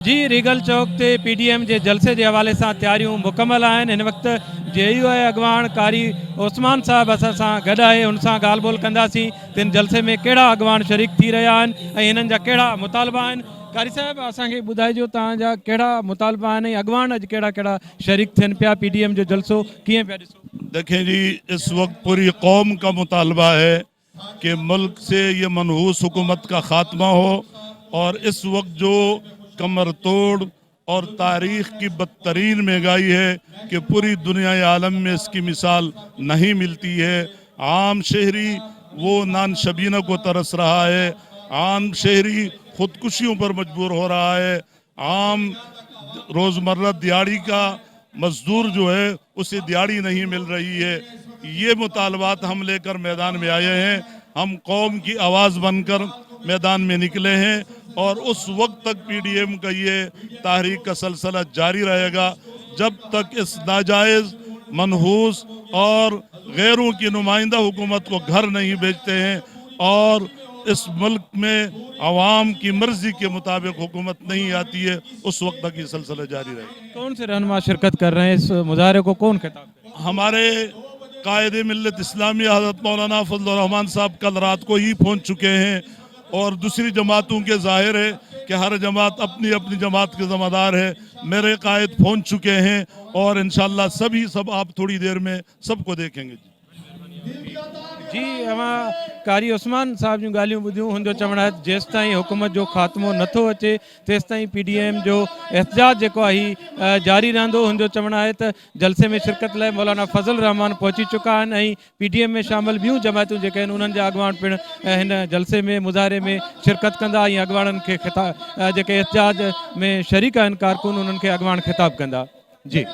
जी Regal चौक ते PDM जे जलसे के हवाले से तैयारियों मुकम्मल आहिनि। इन वक्त जेयूआई अगवान कारी उस्मान साहब असां सां गॾु आहे, उन सां ॻाल्हि ॿोल कंदासीं तिन जलसे में कहिड़ा अगवान शरीक थी रहिया आहिनि ऐं हिननि जा कहिड़ा मुतालबा आहिनि। कारी साहब असांखे ॿुधाइजो तव्हांजा कहिड़ा मुतालबा आहिनि ऐं अगवान अॼु कहिड़ा कहिड़ा शरीक थियनि पिया, पीडीएम जो जलसो कीअं पिया ॾिसो? देखें जी, इस वक्त पूरी कौम का मुतालबा है कि मुल्क से ये मनहूस हुकूमत का खात्मा हो। और इस वक्त जो कमर तोड़ और तारीख की बदतरीन महंगाई है कि पूरी दुनिया आलम में इसकी मिसाल नहीं मिलती है। आम शहरी वो नान शबीना को तरस रहा है, आम शहरी खुदकुशियों पर मजबूर हो रहा है, आम रोज़मर्रा दिहाड़ी का मजदूर जो है उसे दिहाड़ी नहीं मिल रही है। ये मुतालबात हम लेकर मैदान में आए हैं। हम कौम की आवाज़ बनकर मैदान में निकले हैं और उस वक्त तक पीडीएम का ये तहरीक का सिलसिला जारी रहेगा जब तक इस नाजायज़, मनहूस और गैरों की नुमाइंदा हुकूमत को घर नहीं भेजते हैं और इस मुल्क में आवाम की मर्जी के मुताबिक हुकूमत नहीं आती है, उस वक्त तक ये सिलसिला जारी रहेगा। कौन से रहनुमा शिरकत कर रहे हैं इस मुजाहरे को, कौन खिताब कर रहे हैं? हमारे कायदे मिल्लत इस्लामी हज़रत मौलाना फजल रहमान साहब कल रात को ही पहुँच चुके हैं और दूसरी जमातों के जाहिर है कि हर जमात अपनी अपनी जमात के ज़िम्मेदार है। मेरे कायद पहुँच चुके हैं और इंशाअल्लाह सब आप थोड़ी देर में सबको देखेंगे। जी अवां कारी उस्मान साहब जूं ॻाल्हियूं ॿुधियूं। हुनजो चवणु आहे जेसि ताईं हुकूमत जो ख़ात्मो नथो अचे तेसि ताईं पीडीएम जो एहतजाज जेको आहे ही जारी रहंदो। हुनजो चवणु आहे त जलसे में शिरकत लाइ मौलाना फज़ल रहमान पहुची चुका आहिनि ऐं पीडीएम में शामिल ॿियूं जमातूं जेके आहिनि उन्हनि जा अॻवान पिणु हिन जलसे में मुज़ाहरे में शिरकत कंदा ऐं अॻवाननि खे जेके एहतजाज में शरीक आहिनि कारकुन उन्हनि खे अॻवान ख़िताब कंदा। जी।